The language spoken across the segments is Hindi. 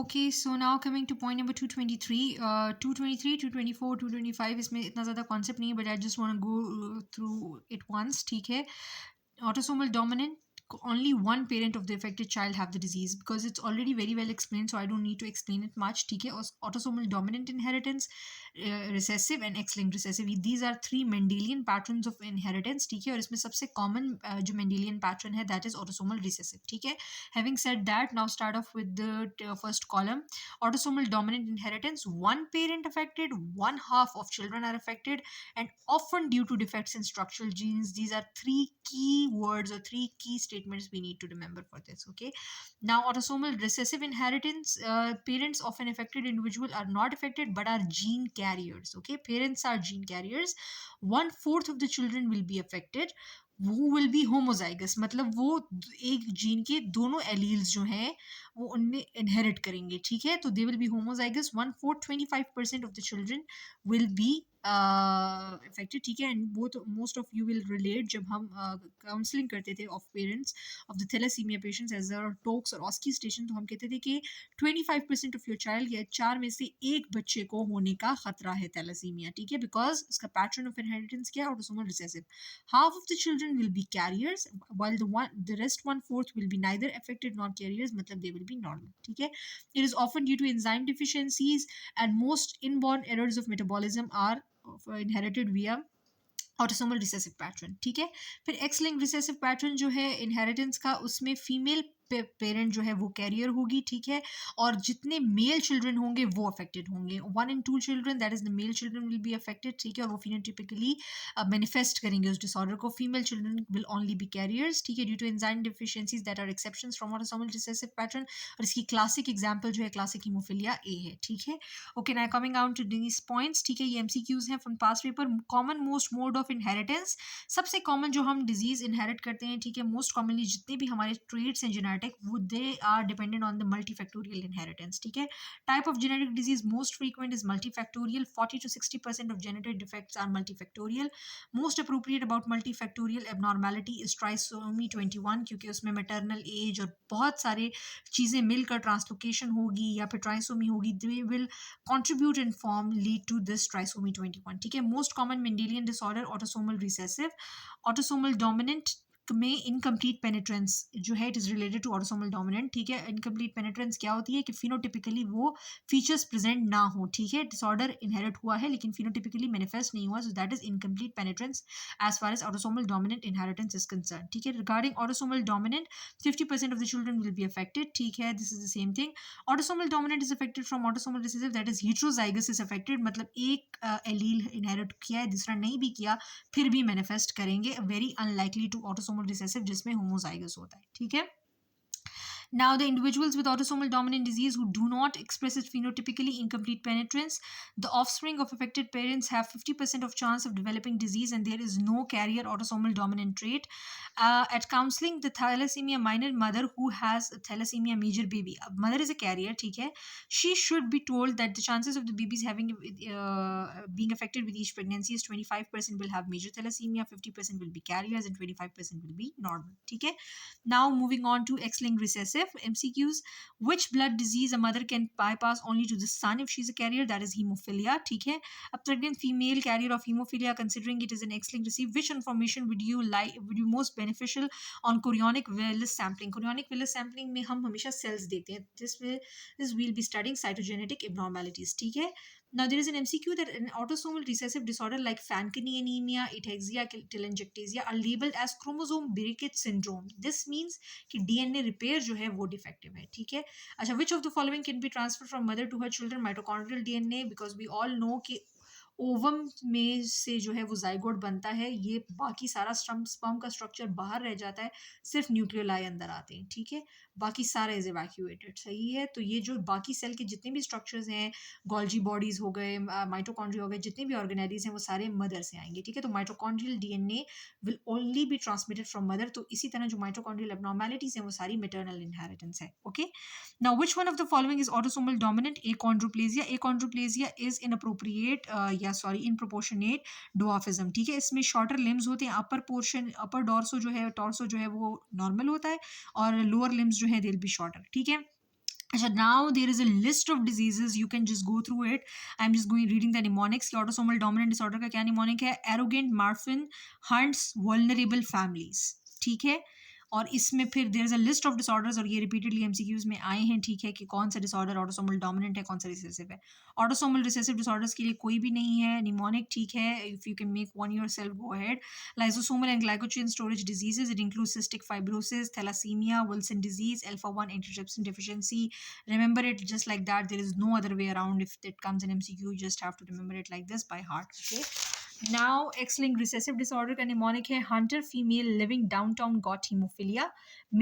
Okay, so now coming to point number 223, 223, 224, 225 इसमें इतना ज़्यादा concept नहीं है, but I just want to go through it once. ठीक है, autosomal dominant, only one parent of the affected child have the disease, because it's already very well explained, so I don't need to explain it much. ठीक है, autosomal dominant inheritance, recessive and X-linked recessive, these are three Mendelian patterns of inheritance. ठीक है, और इसमें सबसे common जो Mendelian pattern है, that is autosomal recessive. ठीक है, having said that, now start off with the first column. Autosomal dominant inheritance, one parent affected, one half of children are affected, and often due to defects in structural genes. These are three key words or three key statements we need to remember for this. Okay, now autosomal recessive inheritance, parents of an affected individual are not affected but are gene carriers. Okay, parents are gene carriers. 1/4 of the children will be affected, वो विल बी होमोजाइगस, मतलब वो एक जीन के दोनों एलील्स जो हैं वो उनमें इनहेरिट करेंगे. ठीक है, तो they will be homozygous. 1/4, 25% of the children will be affected. ठीक है, and both most of you will relate जब हम काउंसलिंग करते थे of parents of the thalassemia patients as our talks और ऑस्की स्टेशन, तो हम कहते थे कि 25% ऑफ योर चाइल्ड या 4 में से एक बच्चे को होने का खतरा है थैलेसीमिया. ठीक है, बिकॉज इसका पैटर्न ऑफ इनहेरिटेंस क्या है, autosomal recessive. Half of the children will be carriers, while the rest 1/4 will be neither affected nor carriers, मतलब they will be normal. ठीक है, it is often due to enzyme deficiencies, and most inborn errors of metabolism are inherited via autosomal recessive pattern. ठीक है, फिर एक्स लिंक रिसेसिव पैटर्न जो है इनहेरिटेंस का, उसमें फीमेल पेरेंट जो है वो कैरियर होगी. ठीक है, और जितने मेल चिल्ड्रन होंगे वो अफेक्टेड होंगे. 1 in 2 children, that is the male children will be affected. ठीक है, और वो फिनोटिपिकली मैनिफेस्ट करेंगे उस डिसऑर्डर को. Female children will only be carriers. ठीक है, due to enzyme deficiencies that are exceptions from autosomal recessive pattern. और इसकी क्लासिक एग्जांपल जो है क्लासिक हीमोफिलिया ए है. ठीक है, okay, now coming out to these points. ठीक है, ये एमसीक्यूज हैं from past paper. Common most mode of inheritance, सबसे कॉमन जो हम डिजीज इनहेरिट करते हैं. ठीक है, मोस्ट कॉमनली जितने भी हमारे ट्रेट्स हैं जेनेटिक, वो they are dependent on the multifactorial inheritance. ठीक है, type of genetic disease most frequent is multifactorial. 40 to 60% of genetic defects are multifactorial. Most appropriate about multifactorial abnormality is trisomy 21, क्योंकि उसमें maternal age और बहुत सारे चीज़ें मिलकर ट्रांसलोकेशन होगी या फिर ट्राइसोमी होगी. They will contribute and form lead to this trisomy 21. ठीक है, most common Mendelian disorder autosomal recessive. Autosomal dominant में इनकम्प्लीट पेनिट्रेंस जो है it is related to autosomal dominant. ठीक है, इनकम्प्लीट पेनिट्रेंस क्या होती है कि फिनोटिपिकली वो फीचर्स प्रेजेंट ना हो. ठीक है, डिसऑर्डर इनहेरिट हुआ है लेकिन फिनोटिपिकली मैनिफेस्ट नहीं हुआ, so that is incomplete penetrance as far as autosomal dominant inheritance is concern. ठीक है, regarding autosomal dominant 50% of the children will be affected. ठीक है, this is the same thing. Autosomal dominant is affected from autosomal recessive, that is heterozygous is affected, मतलब एक एलील इनहेरिट किया है दूसरा नहीं भी किया फिर भी मैनिफेस्ट करेंगे. Very unlikely to autosomal recessive जिसमें होमोजाइगस होता है. ठीक है, now the individuals with autosomal dominant disease who do not express it phenotypically incomplete penetrance, the offspring of affected parents have 50% of chance of developing disease, and there is no carrier autosomal dominant trait. At counseling, the thalassemia minor mother who has a thalassemia major baby, mother is a carrier, ठीक है, she should be told that the chances of the babies having being affected with each pregnancy is 25% will have major thalassemia, 50% will be carriers, and 25% will be normal. ठीक है, now moving on to X-linked recessive MCQs. Which blood disease a mother can bypass only to the son if she's a carrier? That is hemophilia. ठीक है, a pregnant female carrier of hemophilia, considering it is an X-linked recessive, which information would you most beneficial on chorionic villus sampling? Chorionic villus sampling में हम हमेशा cells देखते हैं. This we'll be studying cytogenetic abnormalities. ठीक है, now there is an MCQ that an autosomal recessive disorder like Fanconi anemia, ataxia, telangiectasia are labeled as chromosome breakage syndrome. This means कि DNA repair जो है वो defective है. ठीक है, अच्छा, which of the following can be transferred from mother to her children? Mitochondrial DNA, because we all know कि ओवम में से जो है वो जाइगोट बनता है, ये बाकी सारा स्पर्म का स्ट्रक्चर बाहर रह जाता है, सिर्फ न्यूक्लियोलाई अंदर आते हैं. ठीक है, बाकी सारा इज इवैक्यूएटेड. सही है, तो ये जो बाकी सेल के जितने भी स्ट्रक्चर्स हैं, गोल्जी बॉडीज हो गए, माइटोकॉन्ड्रिया हो गए, जितने भी ऑर्गेनेलीज हैं वो सारे मदर से आएंगे. ठीक है, तो mitochondrial DNA will only be transmitted from mother. तो इसी तरह जो माइटोकॉन्ड्रियल एब्नॉर्मैलिटीज हैं वो सारी मैटरनल इनहेरिटेंस है. Okay, now which one of the following is autosomal dominant? Achondroplasia. Achondroplasia is inappropriate in proportionate dwarfism. ठीक है, इसमें शॉर्टर लिम्स होते हैं. अपर टॉर्सो जो है वो नॉर्मल होता है और लोअर लिम्स जो है दे विल बी शॉर्टर. ठीक है, So now there is a list of diseases, you can just go through it. I'm just going reading the mnemonics. Autosomal dominant disorder का क्या mnemonic है? Arrogant, Marfan, Hunts, vulnerable families. ठीक है, और इसमें फिर there is a list of disorders, और ये रिपीटेडली एमसीक्यूज में आए हैं, ठीक है, कि कौन सा डिसऑर्डर ऑटोसोमल डोमिनेंट है, कौन सा रिसेसिव है. ऑटोसोमल रिसेसिव डिसऑर्डर्स के लिए कोई भी नहीं है निमोनिक, ठीक है. If you can make one yourself, go ahead. Lysosomal and glycogen storage diseases, it includes cystic fibrosis, thalassemia, Wilson disease, alpha-1 antitrypsin deficiency. Remember it just like that. There is no other way around. If it comes in MCQ, you just have to remember it like this by heart. Okay. Now, X-linked recessive disorder का mnemonic है hunter, female, living downtown, got hemophilia.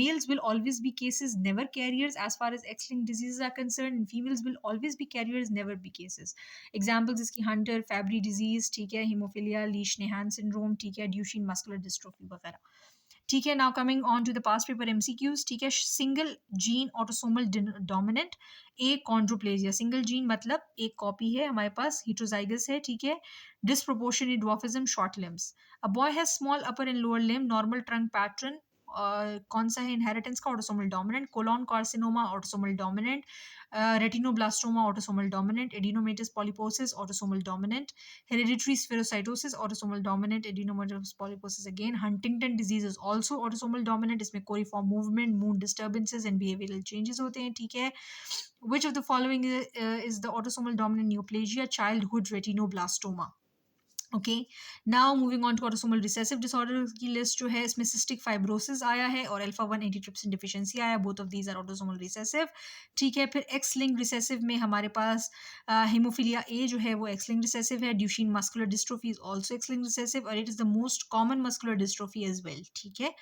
Males will always be cases, never carriers as far as X-linked diseases are concerned, and females will always be carriers, never be cases. Examples इसकी hunter, Fabry disease, ठीक है, hemophilia, Leach-Nyhan syndrome, ठीक है, Duchenne muscular dystrophy वगैरह. ठीक है. Now coming on to the past paper MCQs. ठीक है. Single gene autosomal dominant, achondroplasia. Single gene मतलब एक कॉपी है हमारे पास, हिट्रोजाइगस है, ठीक है. Disproportionate dwarfism, short limbs. A boy has small upper and lower limb, normal trunk pattern. कौन सा है इनहेरिटेंस का? Autosomal dominant. Colon carcinoma, autosomal dominant. Retinoblastoma, autosomal dominant. Adenomatous polyposis, autosomal dominant. Hereditary spherocytosis, autosomal dominant. Adenomatous polyposis again. Huntington disease is also autosomal dominant. इसमें coliform movement, mood disturbances and behavioral changes होते हैं, ठीक है. Which of the following is the autosomal dominant neoplasia? Childhood retinoblastoma. Okay. Now moving on to autosomal recessive disorder की लिस्ट जो है, इसमें सिस्टिक फाइब्रोसिस आया है और अल्फा-1 एंटीट्रिप्सिन डिफिशिएंसी आया. Both of these are autosomal recessive, ठीक है. फिर एक्स लिंक्ड रिसेसिव में हमारे पास हेमोफिलिया ए जो है वो एक्स लिंक्ड रिसेसिव है. Duchenne muscular dystrophy is also X linked recessive, और it is the most common muscular dystrophy as well, ठीक है.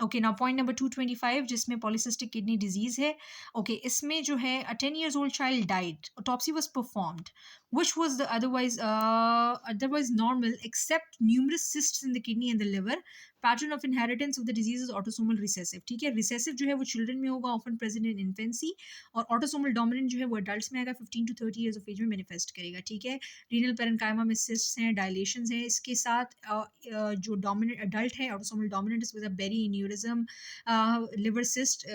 ओके. नाउ पॉइंट नंबर 225, जिसमें पॉलीसिस्टिक किडनी डिजीज है. ओके. इसमें जो है, अ 10 years old child died, autopsy was performed, which was the otherwise normal except numerous cysts in the kidney and the liver. Pattern of inheritance of the disease is autosomal recessive, ठीक है. recessive जो है वो children में होगा, often present in infancy, और autosomal dominant जो है वो adults में आएगा, 15 to 30 years of age में manifest करेगा, ठीक है. renal parenchyma में cysts हैं, dilations हैं. इसके साथ जो dominant adult है, autosomal dominant is with a berry aneurysm, liver cyst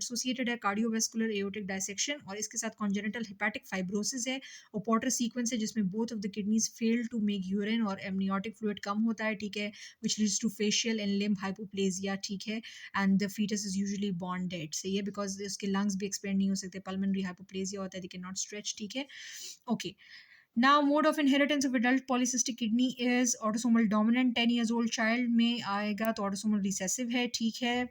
associated है, cardiovascular aortic dissection, और इसके साथ congenital hepatic fibrosis है. और पोर्टर सीक्वेंस है जिसमें both of the kidneys fail to make urine और एमनियोटिक फ्लूइड कम होता है, ठीक है, which leads to facial and limb hypoplasia, ठीक है. And the foetus is usually born dead, सही है, बिकॉज उसके लंग्स भी एक्सपेंड नहीं हो सकते, पल्मोनरी हाइपोप्लेजिया होता है, दे कैन नॉट स्ट्रेच, ठीक है. Okay. Now, mode of inheritance of adult polycystic kidney is autosomal dominant. 10 years old child में आएगा तो autosomal recessive है, ठीक है.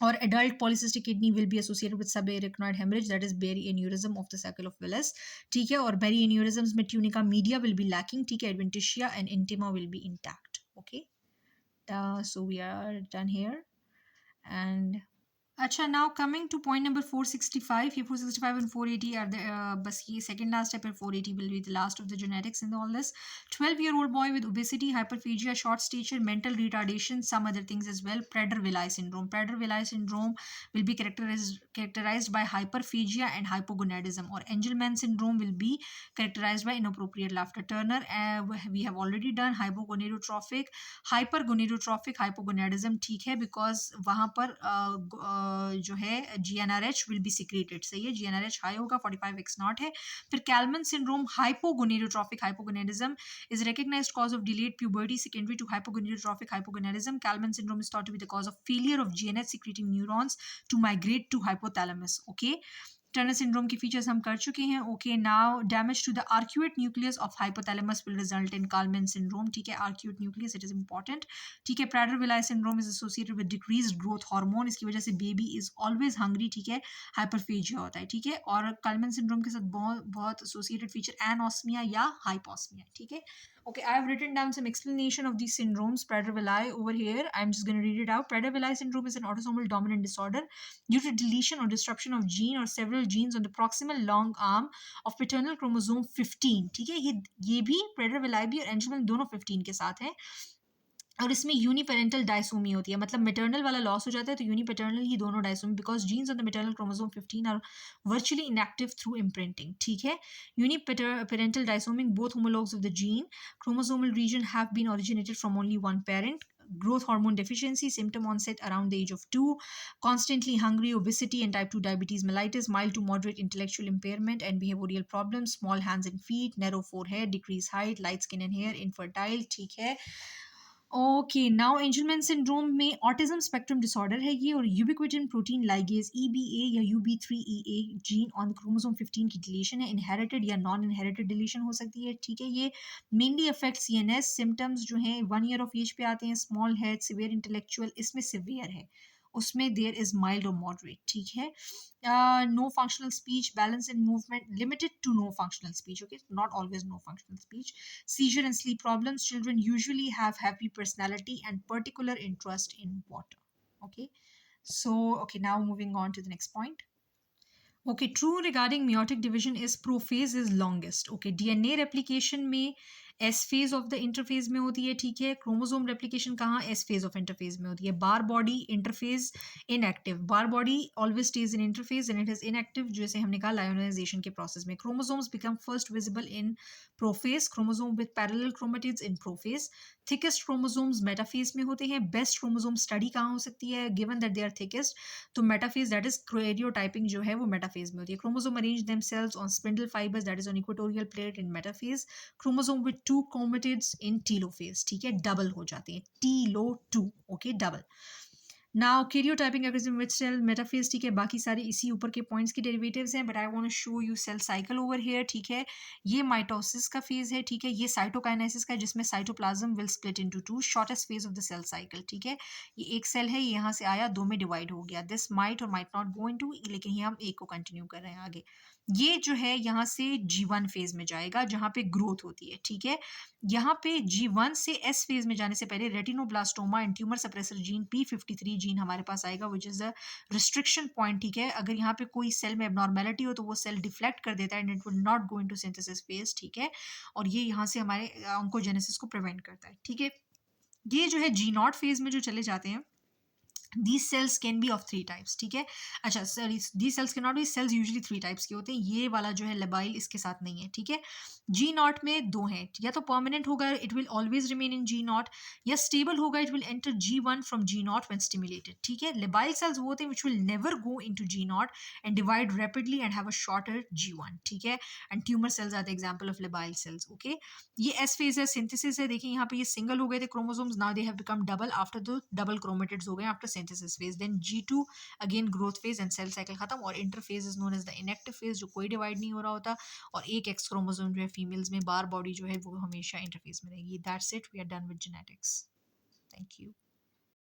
or adult polycystic kidney will be associated with subarachnoid hemorrhage, that is berry aneurysm of the circle of Willis, ठीक है. और berry aneurysms में tunica media will be lacking, ठीक है, adventitia and intima will be intact. Okay, so we are done here. And अच्छा, now coming two point number 465. ये 465 and 480 आर द बस ये सेकंड लास्ट है, फिर 480 will be the last of the genetics in all this. 12-year-old boy with obesity, hyperphagia, short stature, mental retardation, some other things as well. Prader-Willi syndrome. Prader-Willi syndrome will be characterized by hyperphagia and hypogonadism, or Angelman syndrome will be characterized by inappropriate laughter. Turner, we have already done. Hypogonadotrophic, hypergonadotrophic hypogonadism, ठीक है, बिकॉज वहाँ पर जो है GnRH will be secreted, सही है, GnRH हाई होगा, 45x नॉट है. फिर कैलमन syndrome, hypogonadotrophic hypogonadism is recognized cause of delayed puberty secondary to hypogonadotrophic hypogonadism. Kalman syndrome is thought to be the cause of failure of GnRH secreting neurons to migrate to hypothalamus. Okay. Turner syndrome के फीचर्स हम कर चुके हैं. Okay. Now damage to the arcuate nucleus of hypothalamus will result in Kallmann syndrome, ठीक है, arcuate nucleus, it is important, ठीक है. Prader-Willi syndrome is associated with decreased growth hormone, इसकी वजह से बेबी इज ऑलवेज हंग्री, ठीक है, हाइपरफेजिया होता है, ठीक है. और काल्मन सिंड्रोम के साथ बहुत एसोसिएटेड फीचर एनोस्मिया या हाइपोस्मिया, ठीक है. Okay, I have written down some explanation of these syndromes. Prader-Willi over here, I'm just going to read it out. Prader-Willi syndrome is an autosomal dominant disorder due to deletion or disruption of gene or several genes on the proximal long arm of paternal chromosome 15. ठीक है, ये भी Prader-Willi भी और Angelman दोनों 15 के साथ हैं. और इसमें यूनिपेरेंटल डायसोमी होती है, मतलब मेटर्नल वाला लॉस हो जाता है तो यूनिपेटर्नल ही दोनों disomy, because genes on the maternal chromosome 15 are virtually inactive through imprinting, ठीक है. Uniparental disomy both homologs of the gene, chromosomal region have been originated from only one parent. growth hormone deficiency, symptom onset around the age of 2, constantly hungry, obesity and type 2 diabetes mellitus, mild to moderate intellectual impairment and behavioral problems, small hands and feet, narrow forehead, decreased height, light skin and hair, infertile. ठीक है. ओके, नाउ एंजलमैन सिंड्रोम में ऑटिज्म स्पेक्ट्रम डिसऑर्डर है ये, और यूबिक्विटिन प्रोटीन लाइगेज ईबीए या यूबी3ईए जीन ऑन क्रोमोसोम 15 की डिलीशन है. इनहेरिटेड या नॉन इनहेरिटेड डिलीशन हो सकती है. ठीक है, ये मेनली अफेक्ट सीएनएस. सिम्टम्स जो हैं 1 ईयर ऑफ एज पे आते हैं. स्मॉल हेड, सिवियर इंटेलेक्चुअल, इसमें सिवियर है, उसमें देयर इज माइल्ड और मॉडरेट. ठीक है. No functional speech, balance and movement, limited to no functional speech. Okay, not always no functional speech. Seizure and sleep problems. Children usually have happy personality and particular interest in water. Okay, so okay, now moving on to the next point. Okay, true regarding meiotic division is prophase is longest. Okay, DNA replication में S phase of the interphase में होती है. ठीक है. क्रोमोसोम रेप्लिकेशन कहाँ एस फेज ऑफ इंटरफेज में होती है. Barr body interphase inactive. Barr body always stays in interphase and it is inactive, जैसे हमने कहा लायोनाइजेशन के प्रोसेस में. Chromosomes become first visible in prophase. Chromosome with parallel chromatids in prophase. Thickest chromosomes metaphase में होते हैं. बेस्ट क्रोमोसोम स्टडी कहाँ हो सकती है, given that they are thickest, तो मेटाफेज दैट इज क्रोएरियोटाइपिंग जो है वो मेटाफेज में होती है. Chromosome arrange themselves on spindle fibres that is on equatorial plate in metaphase. Chromosome with 2 chromatids in telophase. ठीक है, डबल हो जाते हैं. Tillo 2. Okay, double. Now karyotyping अगर विच सेल मेटाफेज. ठीक है, बाकी सारे इसी ऊपर के पॉइंट्स के डेरिवेटिव्स हैं, but I want to show you cell cycle over here. ठीक है, ये माइटोसिस का फेज है. ठीक है, ये साइटोकाइनेसिस का, जिसमें cytoplasm will split into 2. Shortest phase of the cell cycle. ठीक है, ये एक सेल है, ये यहाँ से आया, 2 में डिवाइड हो गया. दिस माइट और माइट नॉट गो इनटू, लेकिन ये हम एक को कंटिन्यू कर रहे हैं आगे. ये जो है यहाँ से G1 फेज में जाएगा, जहाँ पे ग्रोथ होती है. ठीक है, यहाँ पे G1 से S फेज में जाने से पहले retinoblastoma and tumour suppressor gene P53 gene हमारे पास आएगा, which is the restriction point. ठीक है, अगर यहाँ पे कोई सेल में एबनॉर्मेलिटी हो तो वो सेल डिफ्लेक्ट कर देता है and it will not go into synthesis phase. ठीक है, और ये यहाँ से हमारे ऑन्कोजेनेसिस को प्रिवेंट करता है. ठीक है, ये जो है G0 फेज में जो चले जाते हैं, these cells can be of 3 types. ठीक है, अच्छा sorry, these cells cannot be, cells usually 3 types के होते हैं. ये वाला जो है लेबाइल इसके साथ नहीं है. ठीक है, G0 में 2 हैं, या तो परमानेंट होगा, it will always remain in G0, या स्टेबल होगा, it will enter G1 from G0 when stimulated. ठीक है, लेबाइल सेल्स वो होते हैं which will never go into G0 and divide rapidly and have a shorter G1. ठीक है, and tumour cells are the example of labile cells. Okay, ये एस फेज है, सिंथेसिस है. देखिए यहाँ पे ये सिंगल हो गए थे chromosomes, now they have become double after the double chromatids हो गए after synthesis phase. Then G2 again growth phase and cell cycle खत्म, और interphase is known as the inactive phase, जो कोई डिवाइड नहीं हो रहा होता, और एक एक्स क्रोमोसोम जो है फीमेल्स में, बार बॉडी जो है वो हमेशा इंटरफेज में रहेगी. That's it, we are done with genetics. Thank you.